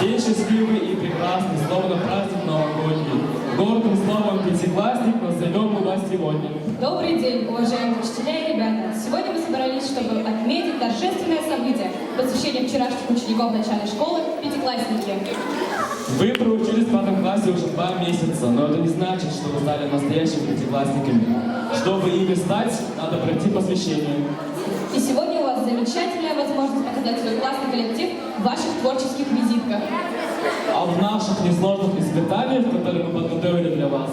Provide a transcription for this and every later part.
День счастливый и прекрасный, словно праздник новогодний. Гордым словом пятиклассник назовем мы вас сегодня. Добрый день, уважаемые учителя и ребята! Сегодня мы собрались, чтобы отметить торжественное событие – посвящение вчерашних учеников начальной школы пятиклассники. Вы проучились в 5 классе уже 2 месяца, но это не значит, что вы стали настоящими пятиклассниками. Чтобы ими стать, надо пройти посвящение. И сегодня у вас замечательная возможность показать свой классный коллектив в ваших творческих визитках. А в наших несложных испытаниях, которые мы подготовили для вас,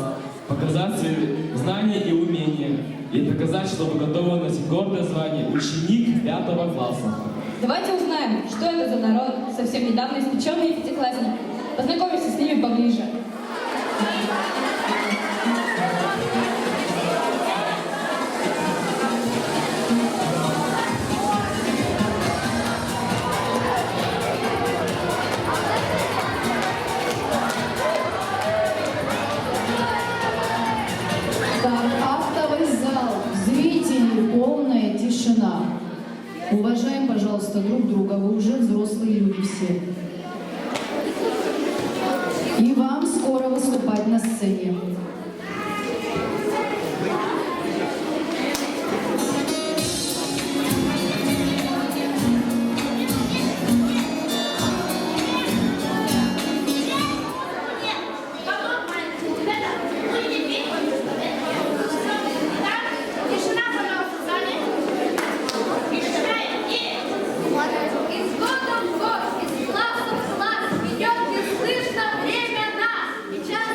показать свои знания и умения. И доказать, что вы готовы носить гордое звание ученик 5 класса. Давайте узнаем, что это за народ, совсем недавно испеченные пятиклассники. Познакомимся с ними поближе. Полная тишина. Уважаем, пожалуйста, друг друга. Вы уже взрослые люди все. И вам скоро выступать на сцене. Время на и час,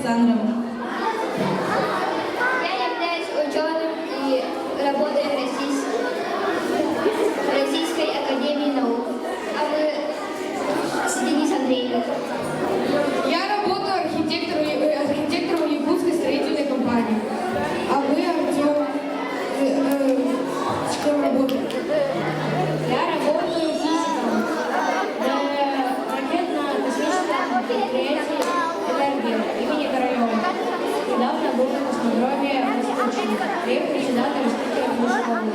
Александром. Я являюсь ученым и работаю в Российской академии наук. А вы, Денис Андреевич? Я работаю архитектором Якутской строительной компании. А вы, Артем, с кем работаете? Я работаю физиком в ракетно-космическом предприятии «Энергия» имени Королева. Недавно был на космодроме Восточный. Я председатель строительной школы.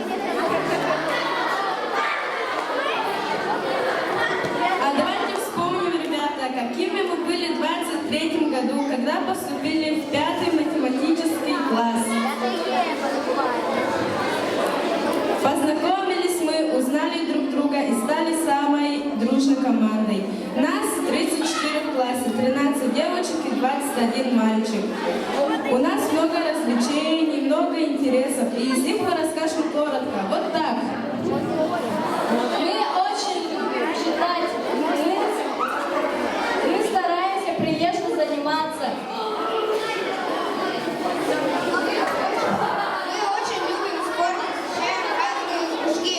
А давайте вспомним, ребята, какими мы были в 23-м году, когда поступили в 5-й математический класс. Познакомились мы, узнали друг друга и стали самой дружной командой. Нас 34 в классе, 13 девочек и 21 мальчик. У нас много развлечений, много интересов, и из них мы расскажем коротко. Вот так. Мы очень любим читать. Мы стараемся прилежно заниматься. Мы очень любим спорт, изучаем разные кружки.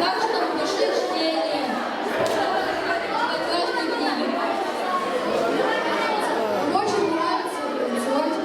Так что в душе чтение. На каждой книге. Нам очень нравится танцевать.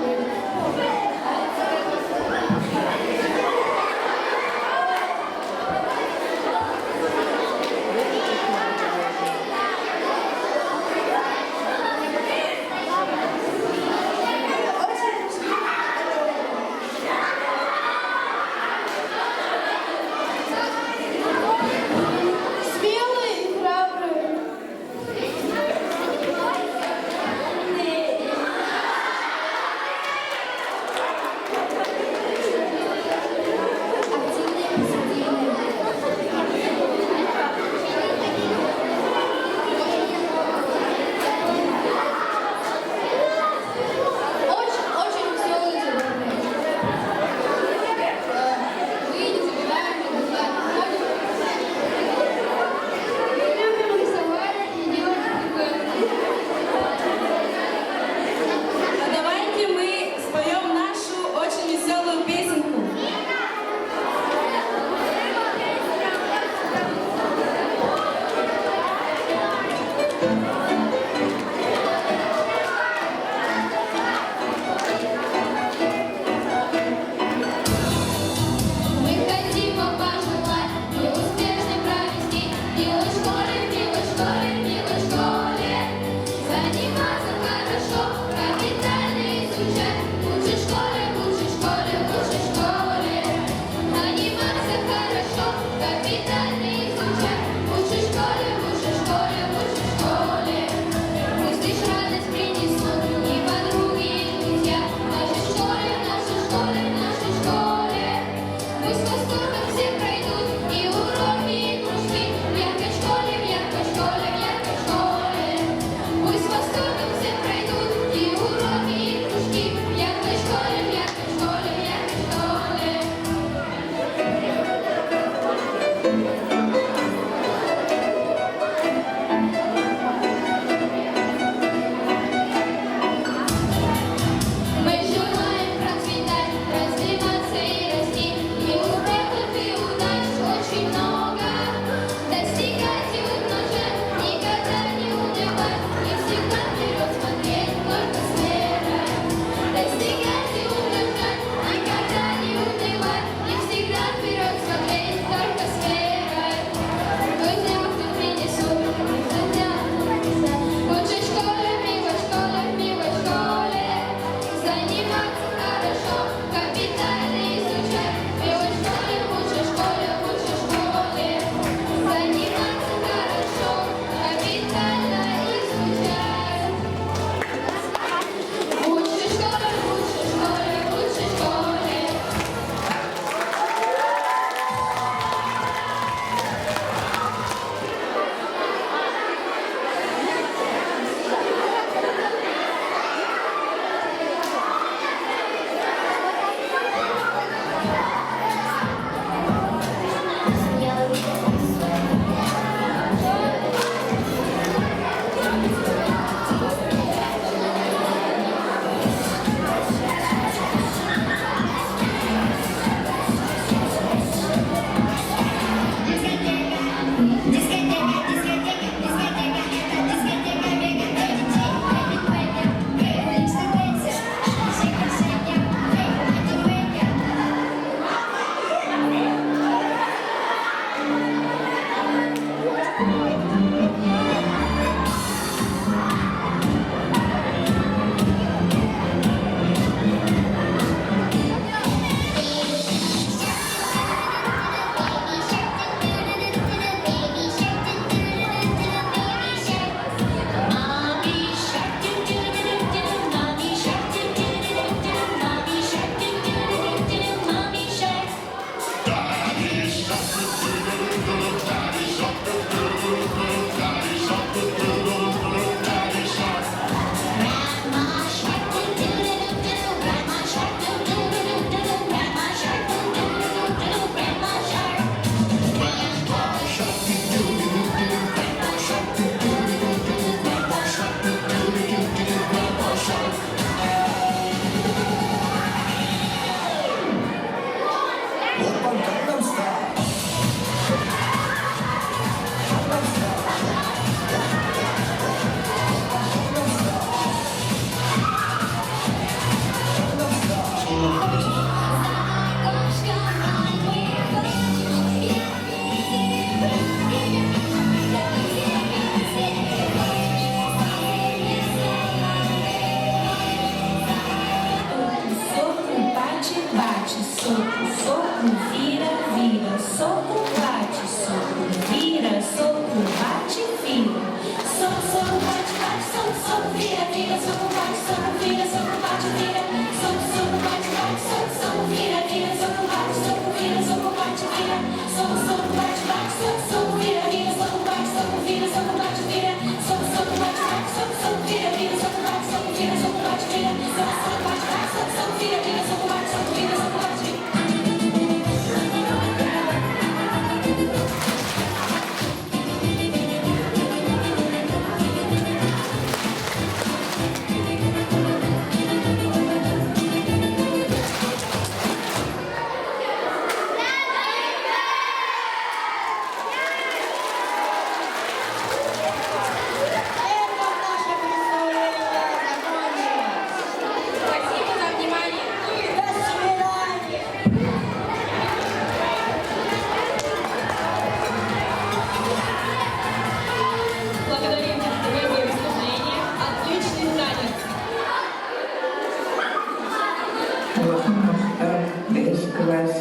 Allah'ın beş klas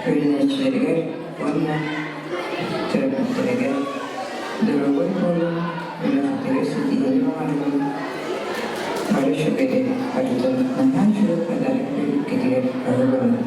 öğrencilerine ona terapilerine dövüyor bunu üniversitesi değil varlığı barışı göre haritalarından şu kadar büyük gidiyor ağırlığı.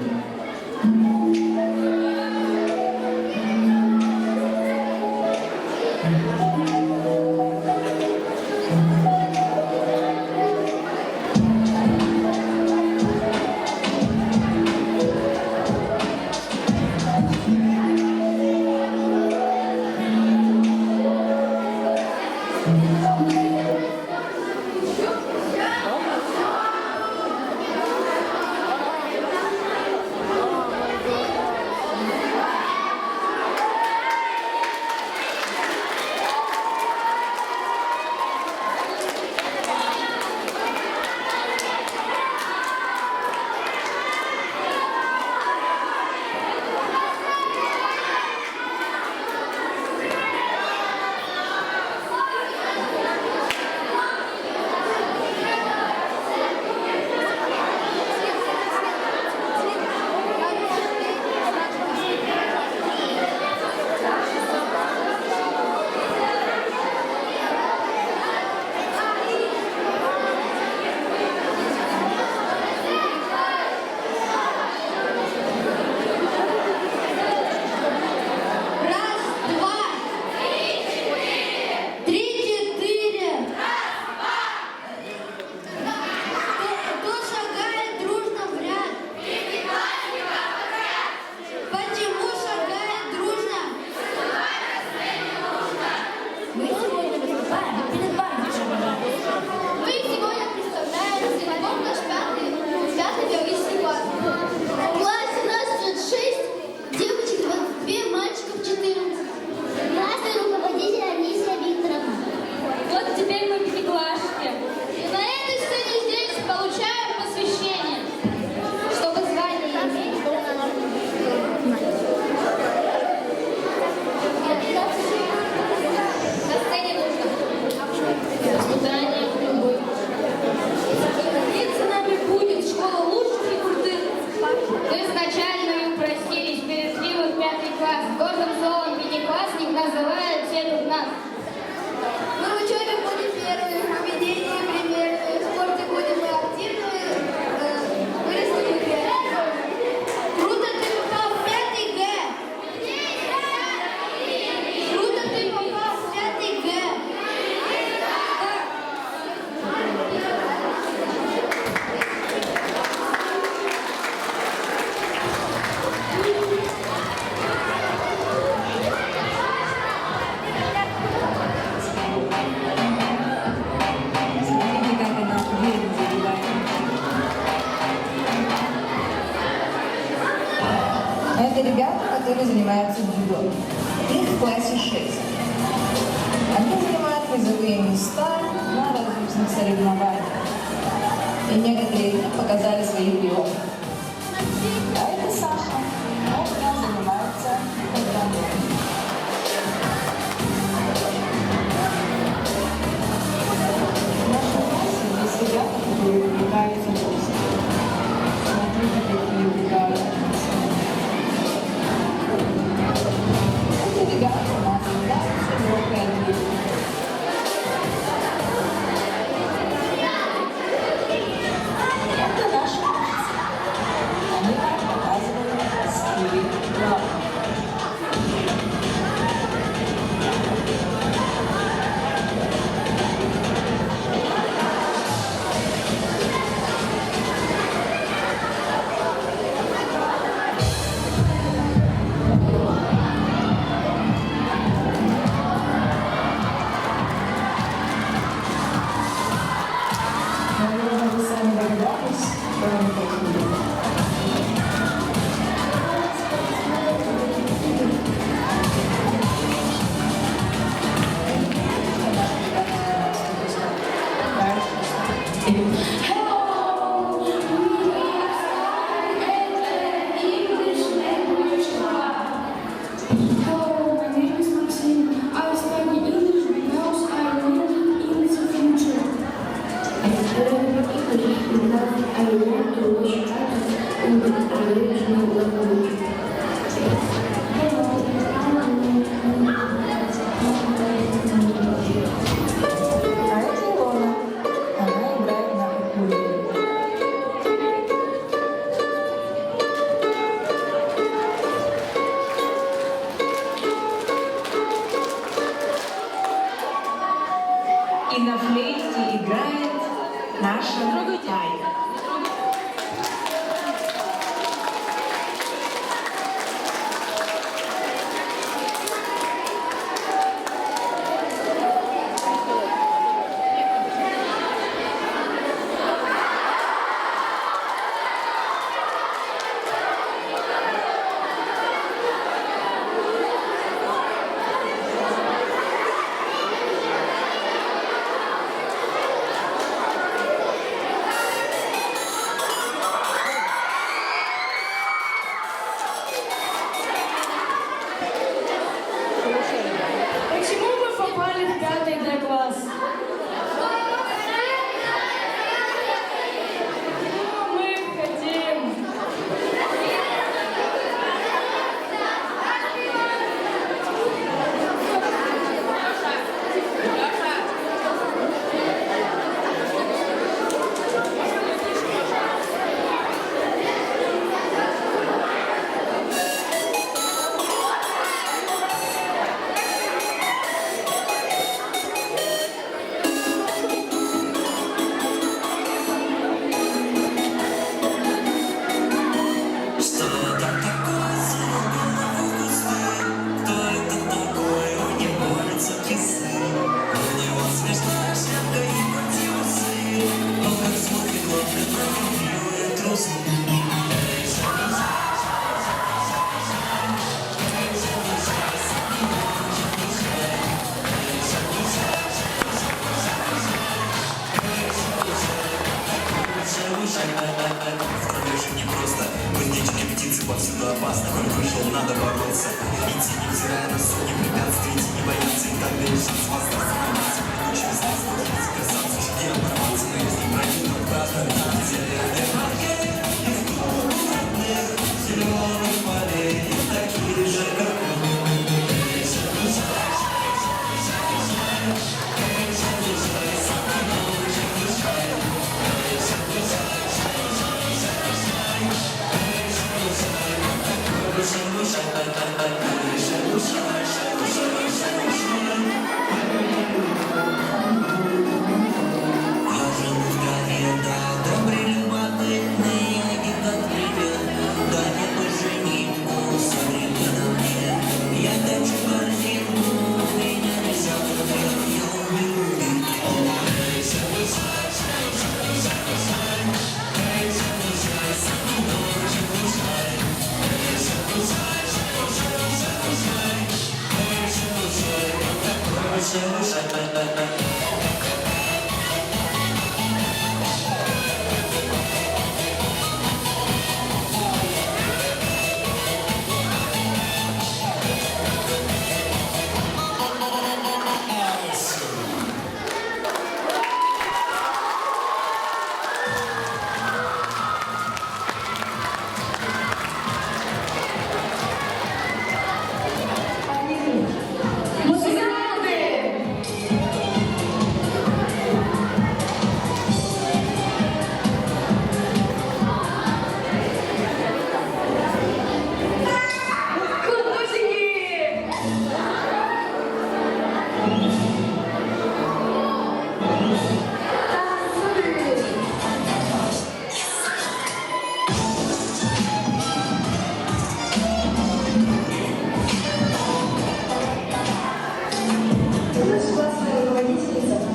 Это ребята, которые занимаются дзюдо. Их в классе 6. Они занимают призовые места на различных соревнованиях. И некоторые из них показали свои приемы. А это Саша. Он у нас занимается программой. В нашем классе есть ребята, которые увлекаются боксом. Смотрите, какие удары. Эти ребята у нас являются легкой атлетикой. Это наши мышцы. Они нам показывают скилли плавания. Наверное, вы сами догадались, что они такие. Hello, my name is Maxine. I study English because I want English future. I study English because I want to learn how to А это Илона. Она играет на укулеле. И на флейте играет наша Тайя. Почему мы попали в 5 Д класс? Ну, мы хотим. Не просто кузнечики, птицы повсюду опасно. Коль вышел, надо бороться. Идти, невзирая на сотни препятствий, идти не бояться. И так решить с вас остановиться. Научись служить, касаться, где оторваться. Но если пройдет, правда, зеленых полей, такие же, как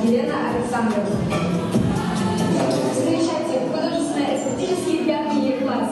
Елена Александровна. Встречайте, художественно-эстетический 5 класс.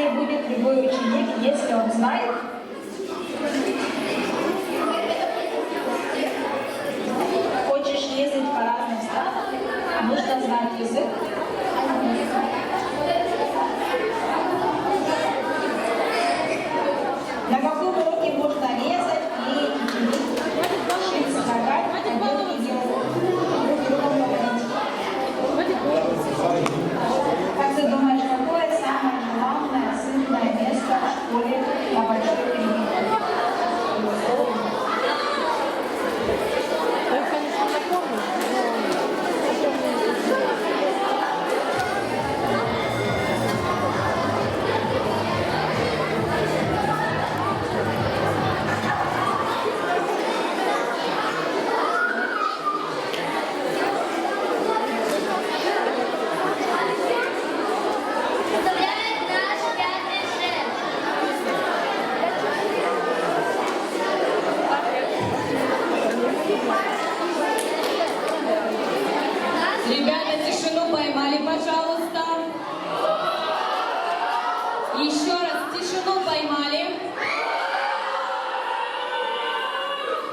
радостный будет любой ученик, если он знает, хочешь ездить по разным странам, нужно знать язык. На каком уроке можно резать, клеить, шить, скакать, ходить и делать. Как ты думаешь, какое самое главное, сытное место в школе на большой перемене? Представляет наш 5 Ж. Ребята, тишину поймали, пожалуйста. Еще раз, тишину поймали.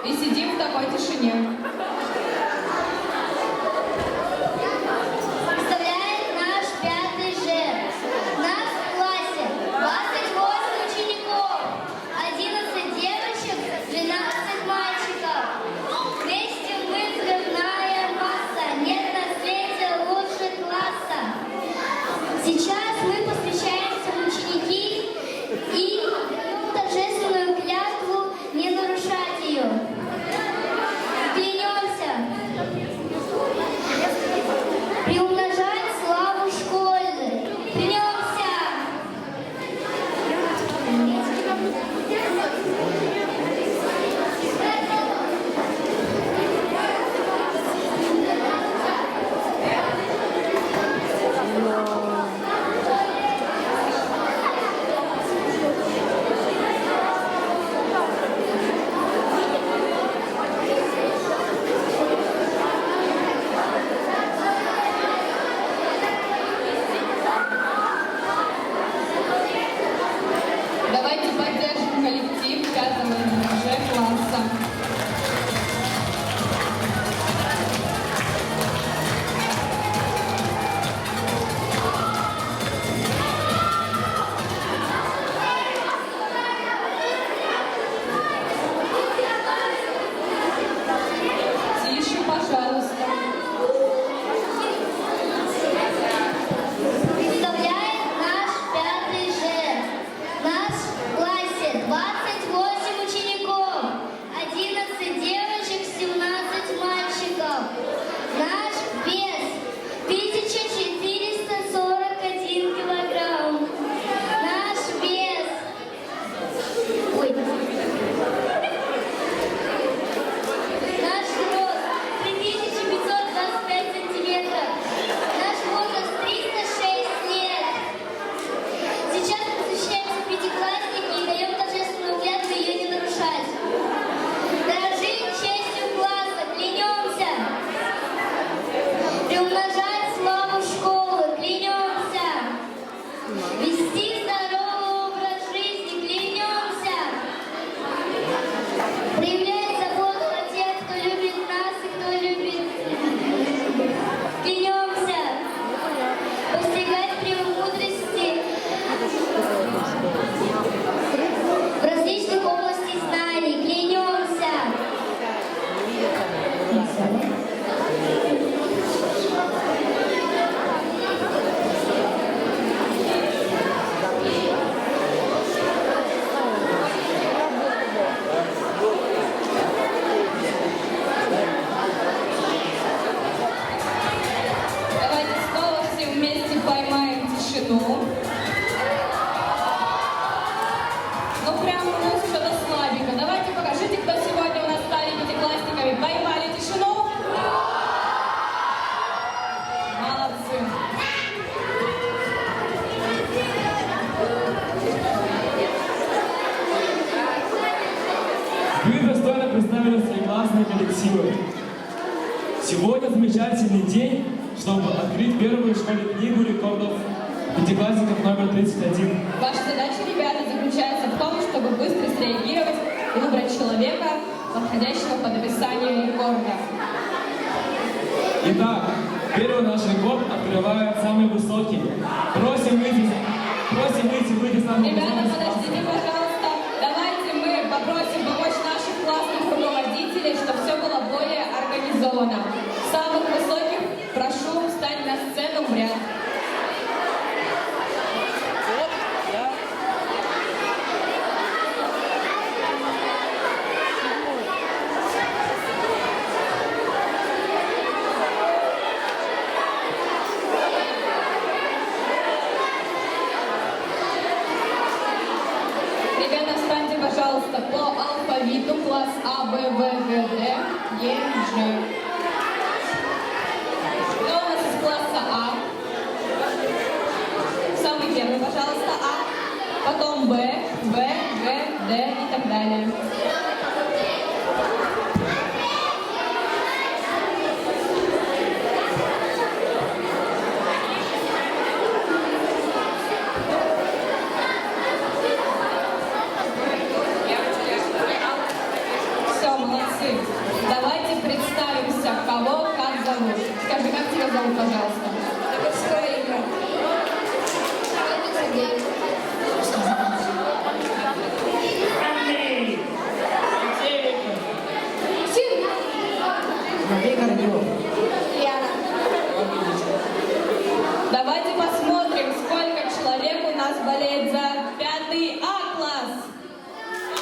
И сидим в такой тишине. Представляет наш 5 Ж. У нас в классе 28 учеников, 11 девочек, 12 мальчиков. Вместе мы взрывная масса, нет на свете лучше класса. Сейчас мы посвящаемся в ученики и даем торжественную клятву не нарушать ее. Клянемся приумножать славу школы. Клянемся. Давайте поддержим коллектив 5 Ж класса. Тише, пожалуйста. Представляет наш 5 Ж. В нашем классе 28 учеников, 11 девочек, 17 мальчиков. Наш вес 1441 килограмм. Наш вес... Ой. Наш рост 3525 сантиметров. Наш возраст 306 лет. Сейчас мы посвящаемся пятиклассники и даем торжественную клятву ее не нарушать. Дорожить честью класса, клянемся. Приумножать славу школы, клянемся. Вести здоровый образ жизни, клянемся. Проявлять заботу о тех, кто любит нас и кто любит. Клянемся. Постигать премудрости в различных областях знаний. Клянемся. Давайте снова все вместе поймаем тишину. Ну прям ну что-то слабенько. Давайте покажите, кто сегодня у нас стали пятиклассниками. Поймали тишину? Молодцы. Вы достойно представили свои классные коллективы. Сегодня замечательный день, чтобы открыть первую в школе книгу рекордов пятиклассников номер 31. Ваша задача, ребята, заключается в том, чтобы быстро среагировать и выбрать человека, подходящего под описание рекорда. Итак, первый наш рекорд открывает самый высокий. Просим выйти самого Ребята, высокого. подождите, пожалуйста. Давайте мы попросим помочь наших классных руководителей, чтобы все было более организовано. Самых высоких прошу встать на сцену в ряд. Ребята, встаньте, пожалуйста, по алфавиту. Класс А, Б, В, Г, Д, Е, Ж. Кто у нас из класса А? Самый первый, пожалуйста, А. Потом Б, В, Г, Д и так далее. Все, молодцы. Давайте представимся, кого как зовут. Скажи, как тебя зовут, пожалуйста? Какое имя? Давайте посмотрим, сколько человек у нас болеет за 5 А класс.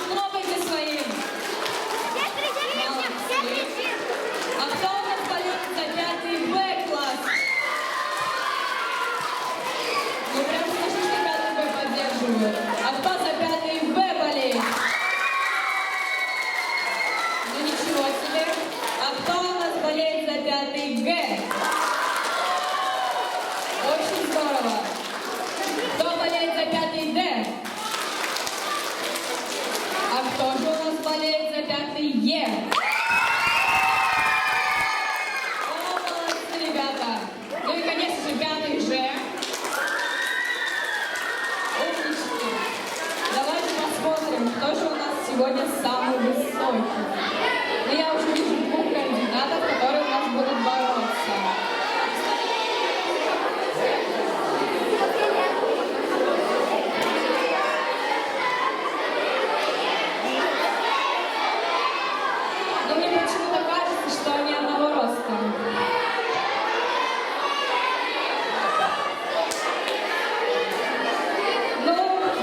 Хлопайте своим. А кто у нас болеет за 5 Б класс? Ну прям слышно, что 5 Б поддерживают. А кто за 5 Б болеет? Ну ничего себе. А кто у нас болеет за 5 Г? Очень здорово. Кто болеет за 5 Д? А кто же у нас болеет за 5 Е? О, молодцы, ребята. Ну и, конечно же, 5 Ж. Умнички. Давайте посмотрим, кто же у нас сегодня самый высокий. Ну, я уже вижу 2 кандидатов, которые у нас будут бороться. Но мне почему-то кажется, что они одного роста. Ну,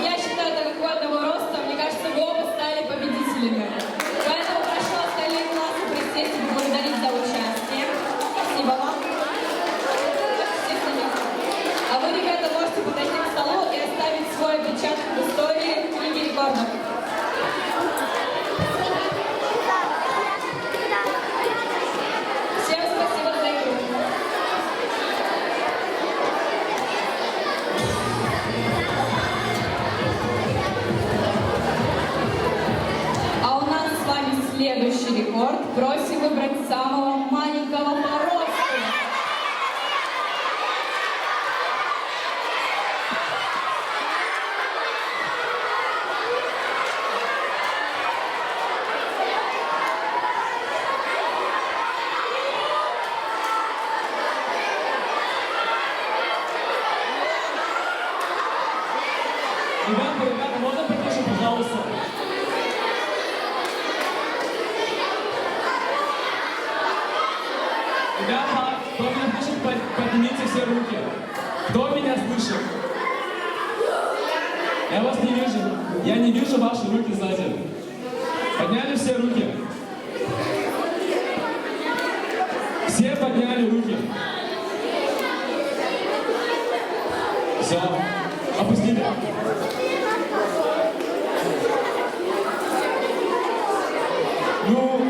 я считаю, так как вы одного роста, мне кажется, вы оба стали победителями. Поэтому прошу остальные классы присесть и поблагодарить за участие. Спасибо вам. А вы, ребята, можете подойти к столу и оставить свой отпечаток в истории книги рекордов. Всем спасибо за игру. А у нас с вами следующий рекорд. Просим выбрать самого маленького по росту. Ребята, можно потише, пожалуйста? Ребята, кто меня слышит, поднимите все руки. Кто меня слышит? Я вас не вижу. Я не вижу ваши руки сзади. Подняли все руки? Все подняли руки. Все. Опустили. Ну,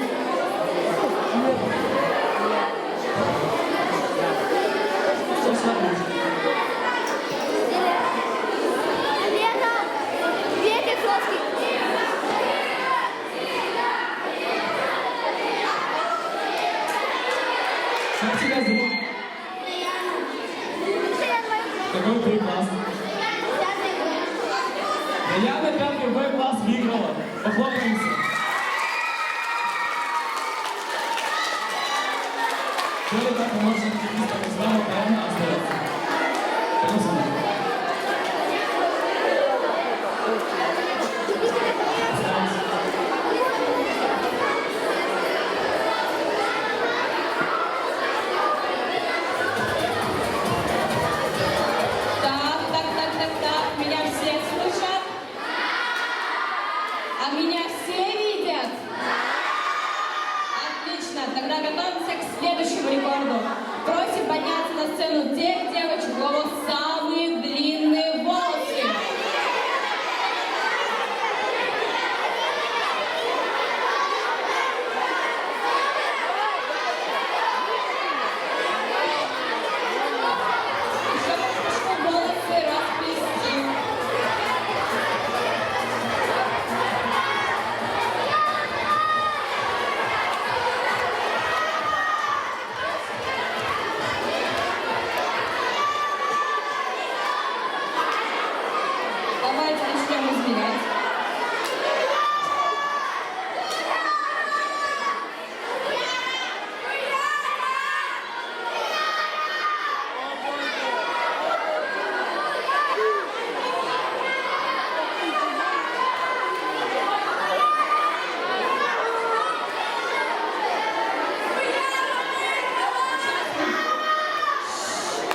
что смотрите? Как тебя зовут? Какой ты класс? Яна 5 Б класс выиграла. Похлопаемся. Кто это помощник текста, как звала, правильно остается. Пожалуйста. Так, меня все слышат? А меня все видят? Отлично, тогда готовимся к следующему рекорду. Просим подняться на сцену тех девочек, у кого самые длинные волосы. Еще волосы расплести. Давайте начнем измерять.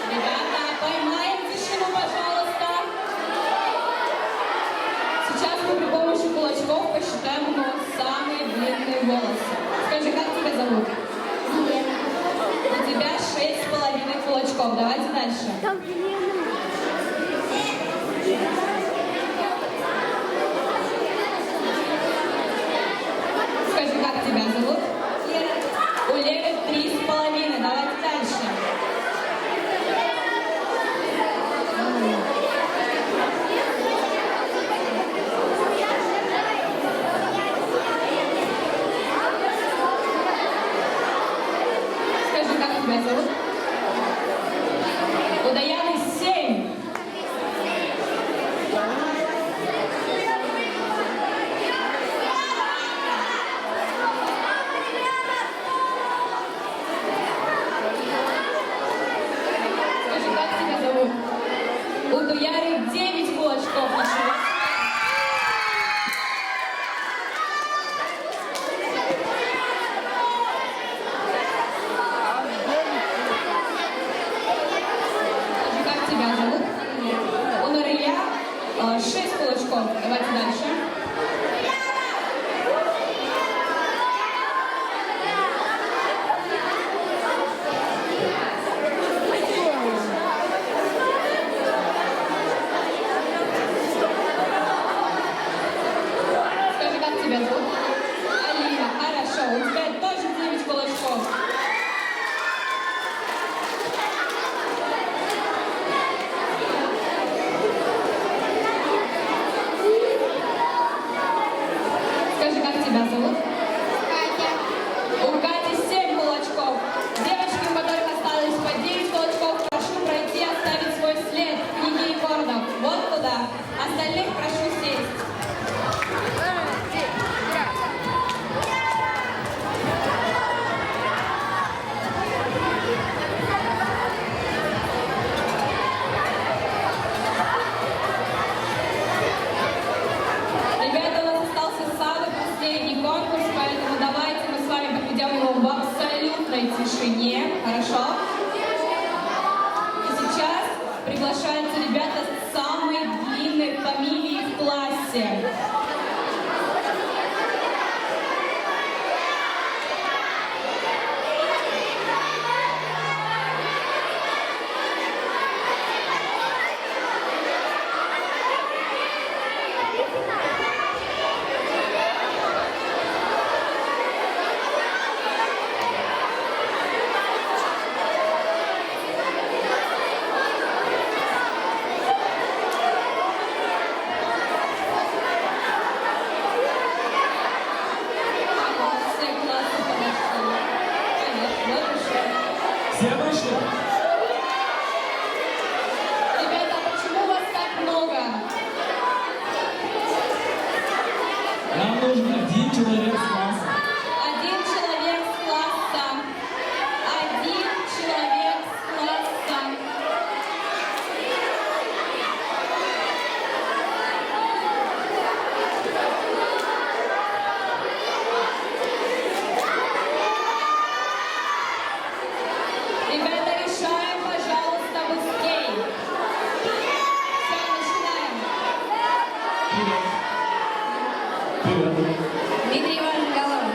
Ребята, поймаем тишину, пожалуйста. Сейчас мы при помощи кулачков посчитаем, у кого самые длинные волосы. Скажи, как тебя зовут? У тебя 6,5 кулачков. Давайте дальше. Скажи, как тебя зовут? У Леры 3,5. Давайте дальше. Скажи, как тебя зовут? У Даяны 7. Скажи, как тебя зовут? У Дуяры 9 кулачков. Ничего. Скажи, как тебя зовут? У Нурия 6 кулачков. Давайте дальше. Скажи, как тебя зовут? Алина. Хорошо. У тебя тоже 9 кулачков. Скажи, как тебя зовут? У Кати 7 кулачков. Девочки, у которых осталось по 9 кулачков, прошу пройти, оставить свой след в книге рекордов. Вот туда. Остальных прошу сесть. Ребята, у нас остался самый последний конкурс, поэтому давайте мы с вами проведем его в абсолютной тишине. Хорошо? И сейчас приглашаются ребята с самой длинной фамилией в классе. Привет. Дмитриева Голова.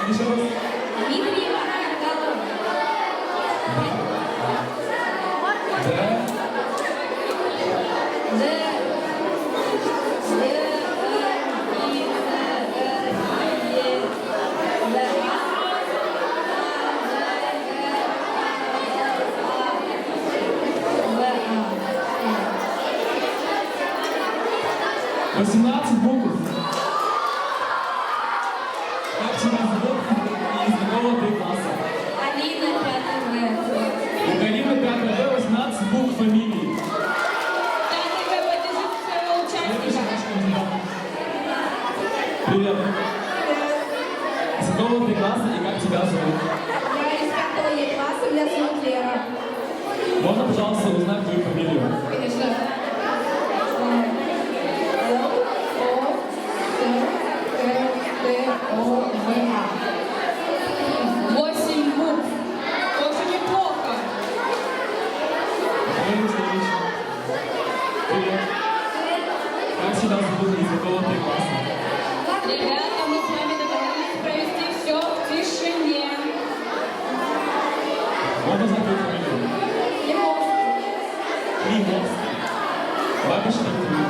Еще раз. Дмитриева Голова. Д. 18 букв. Как тебя зовут? И из какого ты класса? Алина, 5 В. У Галины 5 Д 18 букв фамилии. Пятый В. Поддержите своего Следующий участника. наш кандидат. Привет. Из какого ты класса и как тебя зовут? Я из 5 Е класса, меня зовут Лера. Можно, пожалуйста, узнать твою фамилию? Конечно. Л-О-С-Т-О-В-А. 8 букв. Тоже неплохо. Отлично. Привет. Как тебя зовут и из какого ты класса? Ребята, мы с вами договорились провести все в тишине. Можно узнать твою фамилию? Климовский. Давай посчитаем твою.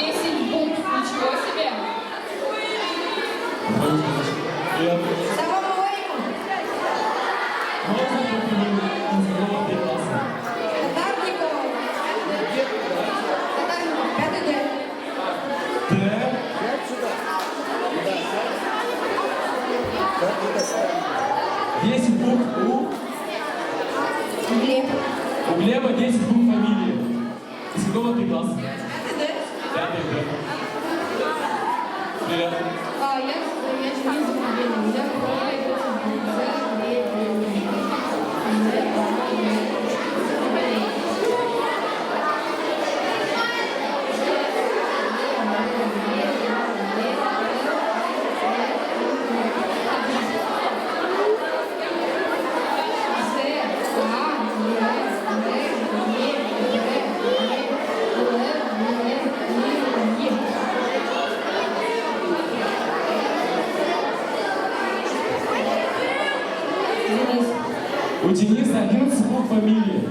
Ничего себе! Привет. Салам алейкум. Можно узнать твою фамилию и из какого ты класса? Татарников. Татарников, 5 Д. Д. 10 букв У. Глеб. У Глеба 10 букв фамилии. Из какого ты класса? 5 Д. Привет. Я же не забыла. Я У Дениса 11 букв фамилии.